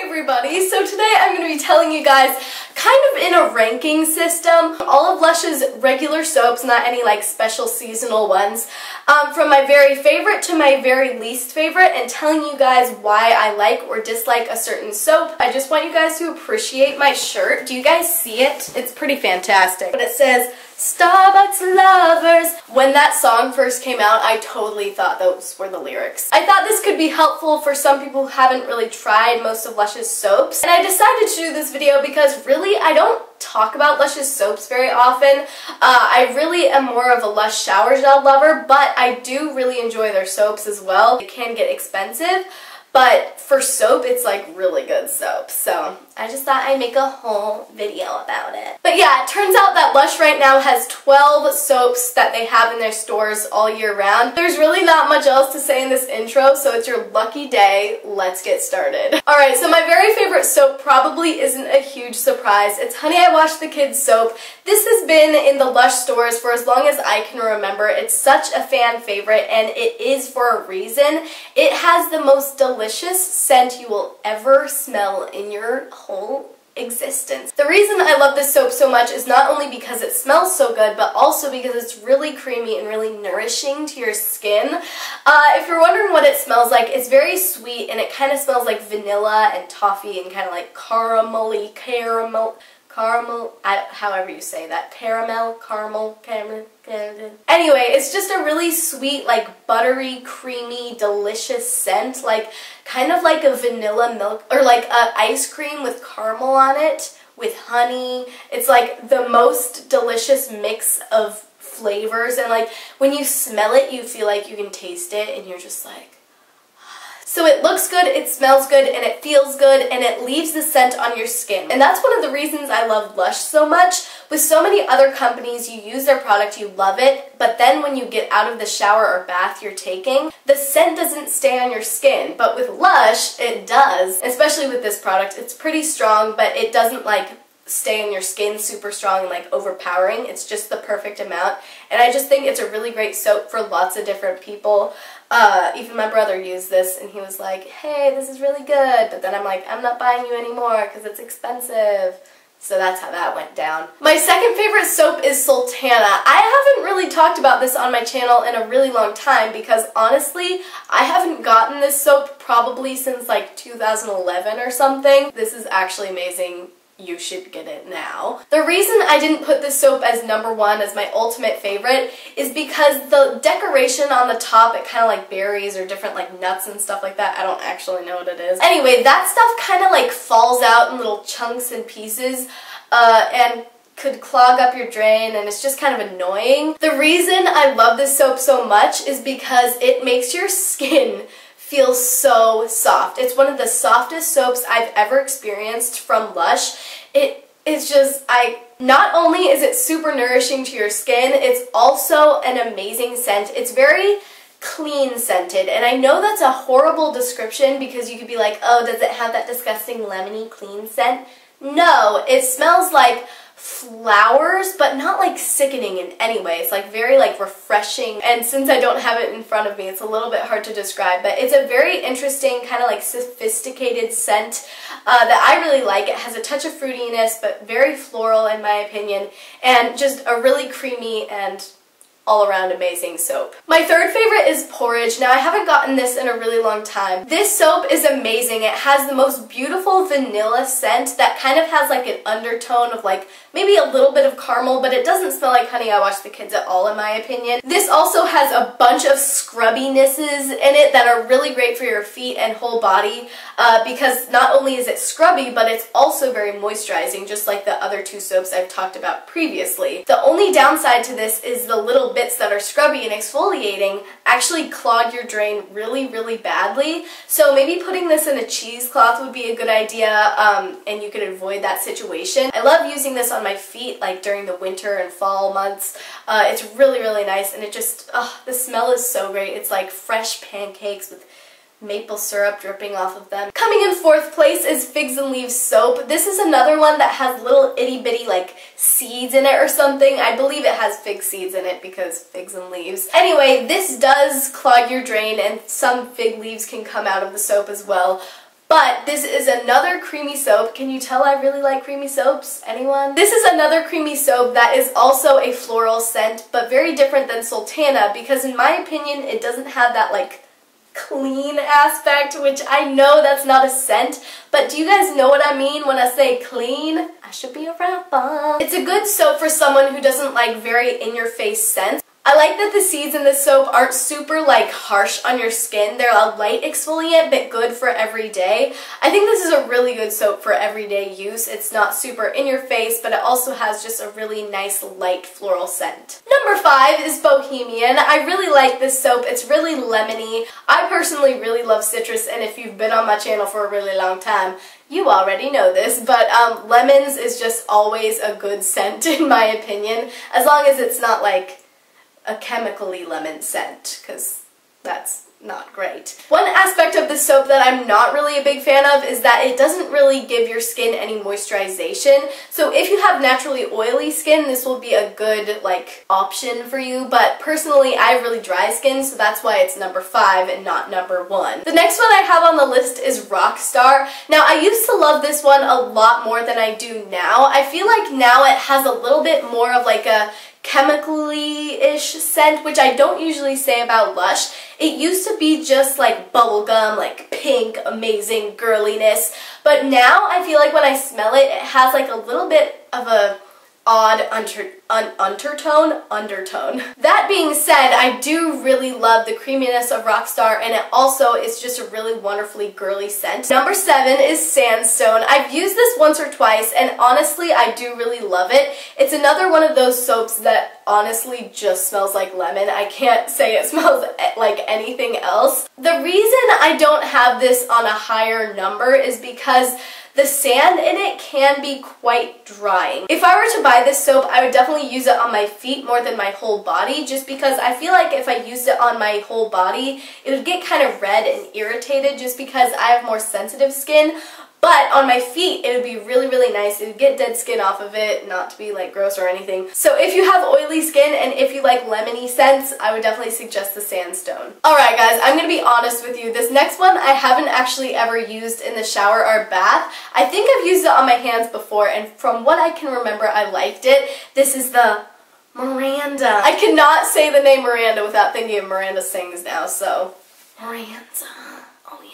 everybody! So today I'm going to be telling you guys kind of in a ranking system all of Lush's regular soaps, not any like special seasonal ones, from my very favorite to my very least favorite, and telling you guys why I like or dislike a certain soap. I just want you guys to appreciate my shirt. Do you guys see it? It's pretty fantastic. But it says Starbucks lovers. When that song first came out, I totally thought those were the lyrics. I thought this could be helpful for some people who haven't really tried most of Lush's soaps, and I decided to do this video because really I don't talk about Lush's soaps very often. I really am more of a Lush shower gel lover, but I do really enjoy their soaps as well. It can get expensive, but for soap, it's like really good soap. So I just thought I'd make a whole video about it. But yeah, it turns out that Lush right now has 12 soaps that they have in their stores all year round. There's really not much else to say in this intro, so it's your lucky day. Let's get started. Alright, so my very favorite soap probably isn't a huge surprise. It's Honey I Washed the Kids soap. This has been in the Lush stores for as long as I can remember. It's such a fan favorite, and it is for a reason. It has the most delicious scent you will ever smell in your whole existence. The reason I love this soap so much is not only because it smells so good, but also because it's really creamy and really nourishing to your skin. If you're wondering what it smells like, it's very sweet, and it kind of smells like vanilla and toffee and kind of like caramel, however you say that, caramel. Anyway, it's just a really sweet, like buttery, creamy, delicious scent, like kind of like a vanilla milk, or like a ice cream with caramel on it, with honey. It's like the most delicious mix of flavors, and like when you smell it, you feel like you can taste it, and you're just like, so it looks good, it smells good, and it feels good, and it leaves the scent on your skin. And that's one of the reasons I love Lush so much. With so many other companies, you use their product, you love it, but then when you get out of the shower or bath you're taking, the scent doesn't stay on your skin. But with Lush, it does. Especially with this product, it's pretty strong, but it doesn't like stay on your skin super strong and like overpowering. It's just the perfect amount, and I just think it's a really great soap for lots of different people. Even my brother used this and he was like, hey, this is really good, but then I'm like, I'm not buying you anymore because it's expensive. So that's how that went down. My second favorite soap is Sultana. I haven't really talked about this on my channel in a really long time because honestly, I haven't gotten this soap probably since like 2011 or something. This is actually amazing. You should get it now. The reason I didn't put this soap as #1 as my ultimate favorite is because the decoration on the top, it kind of like berries or different like nuts and stuff like that. I don't actually know what it is. Anyway, that stuff kind of like falls out in little chunks and pieces and could clog up your drain, and it's just kind of annoying. The reason I love this soap so much is because it makes your skin feel so soft. It's one of the softest soaps I've ever experienced from Lush. It's just, not only is it super nourishing to your skin, it's also an amazing scent. It's very clean scented, and I know that's a horrible description because you could be like, oh, does it have that disgusting lemony clean scent? No, it smells like flowers, but not like sickening in any way. It's like very like refreshing, and since I don't have it in front of me, it's a little bit hard to describe, but it's a very interesting kind of like sophisticated scent that I really like. It has a touch of fruitiness, but very floral in my opinion, and just a really creamy and all-around amazing soap. My third favorite is Porridge. Now, I haven't gotten this in a really long time. This soap is amazing. It has the most beautiful vanilla scent that kind of has like an undertone of like maybe a little bit of caramel, but it doesn't smell like Honey I Washed the Kids at all in my opinion. This also has a bunch of scrubbinesses in it that are really great for your feet and whole body because not only is it scrubby, but it's also very moisturizing, just like the other two soaps I've talked about previously. The only downside to this is the little bits that are scrubby and exfoliating actually clog your drain really, really badly. So maybe putting this in a cheesecloth would be a good idea, and you could avoid that situation. I love using this on my feet like during the winter and fall months. It's really, really nice, and it just, the smell is so great. It's like fresh pancakes with maple syrup dripping off of them. Coming in fourth place is Figs and Leaves soap. This is another one that has little itty bitty like seeds in it or something. I believe it has fig seeds in it because figs and leaves. Anyway, this does clog your drain and some fig leaves can come out of the soap as well. But this is another creamy soap. Can you tell I really like creamy soaps? Anyone? This is another creamy soap that is also a floral scent, but very different than Sultana because in my opinion it doesn't have that like clean aspect, which I know that's not a scent, but do you guys know what I mean when I say clean? I should be a rapper. It's a good soap for someone who doesn't like very in-your-face scents. I like that the seeds in this soap aren't super like harsh on your skin. They're a light exfoliant but good for every day. I think this is a really good soap for everyday use. It's not super in your face, but it also has just a really nice light floral scent. Number 5 is Bohemian. I really like this soap. It's really lemony. I personally really love citrus, and if you've been on my channel for a really long time, you already know this, but lemons is just always a good scent in my opinion, as long as it's not like a chemically lemon scent, because that's not great. One aspect of this soap that I'm not really a big fan of is that it doesn't really give your skin any moisturization. So if you have naturally oily skin, this will be a good like option for you, but personally I have really dry skin, so that's why it's number 5 and not number 1. The next one I have on the list is Rockstar. Now I used to love this one a lot more than I do now. I feel like now it has a little bit more of like a chemically-ish scent, which I don't usually say about Lush. It used to be just like bubblegum, like pink, amazing girliness, but now I feel like when I smell it, it has like a little bit of a odd undertone. That being said, I do really love the creaminess of Rockstar, and it also is just a really wonderfully girly scent. Number 7 is Sandstone. I've used this once or twice, and honestly, I do really love it. It's another one of those soaps that honestly just smells like lemon. I can't say it smells like anything else. The reason I don't have this on a higher number is because the sand in it can be quite drying. If I were to buy this soap, I would definitely use it on my feet more than my whole body, just because I feel like if I used it on my whole body, it would get kind of red and irritated just because I have more sensitive skin. But on my feet, it would be really, really nice. It would get dead skin off of it, not to be like gross or anything. So if you have oily skin and if you like lemony scents, I would definitely suggest the Sandstone. Alright guys, I'm going to be honest with you. This next one I haven't actually ever used in the shower or bath. I think I've used it on my hands before, and from what I can remember, I liked it. This is the Miranda. I cannot say the name Miranda without thinking of Miranda Sings now, so Miranda. Oh yeah.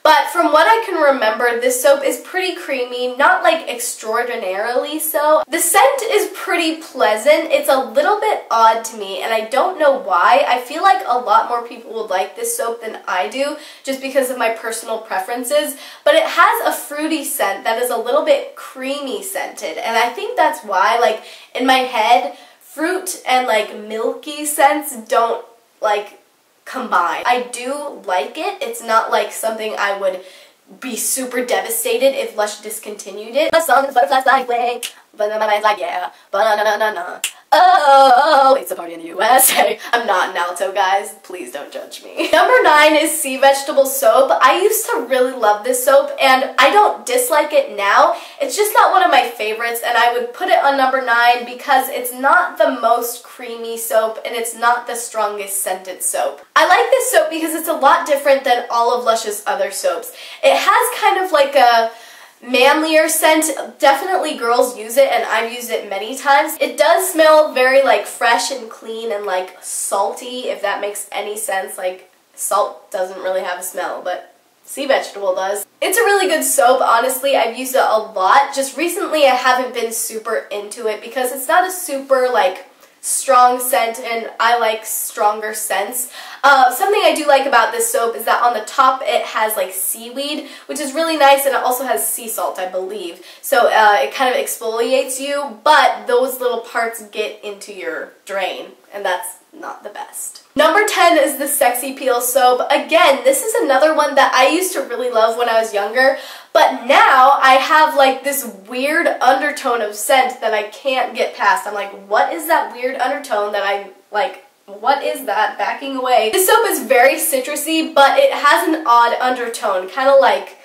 But from what I can remember, this soap is pretty creamy, not like extraordinarily so. The scent is pretty pleasant. It's a little bit odd to me, and I don't know why. I feel like a lot more people would like this soap than I do, just because of my personal preferences. But it has a fruity scent that is a little bit creamy scented, and I think that's why, like, in my head, fruit and like milky scents don't like combine. I do like it. It's not like something I would be super devastated if Lush discontinued it. My song is Butterflies Like Way, but my mind's like, yeah, ba-na-na-na-na-na. Oh, it's a party in the USA. I'm not an alto, guys. Please don't judge me. Number 9 is Sea Vegetable Soap. I used to really love this soap, and I don't dislike it now. It's just not one of my favorites, and I would put it on number 9 because it's not the most creamy soap, and it's not the strongest scented soap. I like this soap because it's a lot different than all of Lush's other soaps. It has kind of like a manlier scent. Definitely girls use it, and I've used it many times. It does smell very like fresh and clean and like salty, if that makes any sense. Like, salt doesn't really have a smell, but sea vegetable does. It's a really good soap, honestly. I've used it a lot. Just recently I haven't been super into it because it's not a super like strong scent, and I like stronger scents. Something I do like about this soap is that on the top it has like seaweed, which is really nice, and it also has sea salt, I believe. So it kind of exfoliates you, but those little parts get into your drain, and that's not the best. Number 10 is the Sexy Peel Soap. Again, this is another one that I used to really love when I was younger, but now I have like this weird undertone of scent that I can't get past. I'm like, what is that weird undertone that I like? What is that? Backing away. This soap is very citrusy, but it has an odd undertone, kind of like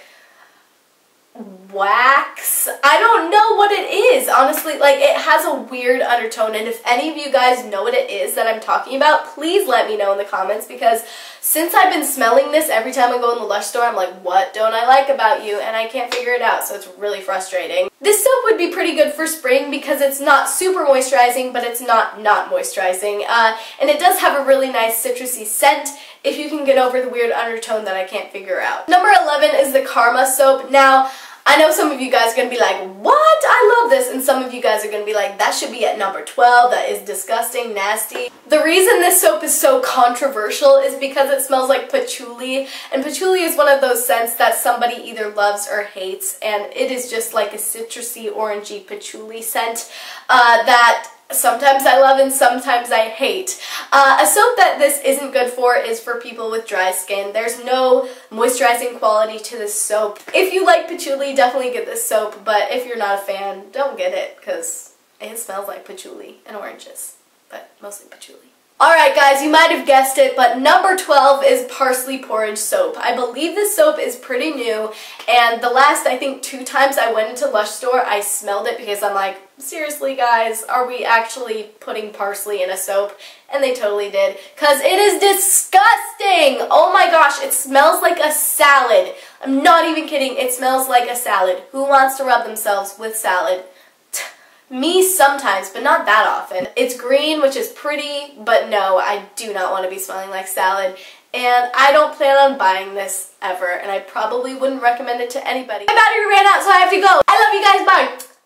wax. I don't know what it is, honestly. Like, it has a weird undertone, and if any of you guys know what it is that I'm talking about, please let me know in the comments, because since I've been smelling this every time I go in the Lush store, I'm like, what don't I like about you? And I can't figure it out, so it's really frustrating. This soap would be pretty good for spring because it's not super moisturizing, but it's not moisturizing. And it does have a really nice citrusy scent if you can get over the weird undertone that I can't figure out. Number 11 is the Karma soap. Now, I know some of you guys are going to be like, what? I love this. And some of you guys are going to be like, that should be at number 12. That is disgusting, nasty. The reason this soap is so controversial is because it smells like patchouli. And patchouli is one of those scents that somebody either loves or hates. And it is just like a citrusy, orangey patchouli scent that sometimes I love and sometimes I hate. A soap that this isn't good for is for people with dry skin. There's no moisturizing quality to this soap. If you like patchouli, definitely get this soap, but if you're not a fan, don't get it because it smells like patchouli and oranges, but mostly patchouli. Alright guys, you might have guessed it, but number 12 is Parsley Porridge soap. I believe this soap is pretty new, and the last, I think, 2 times I went into Lush store, I smelled it because I'm like, seriously guys, are we actually putting parsley in a soap? And they totally did, because it is disgusting! Oh my gosh, it smells like a salad. I'm not even kidding, it smells like a salad. Who wants to rub themselves with salad? Me sometimes, but not that often. It's green, which is pretty, but no, I do not want to be smelling like salad. And I don't plan on buying this ever, and I probably wouldn't recommend it to anybody. My battery ran out, so I have to go. I love you guys, bye!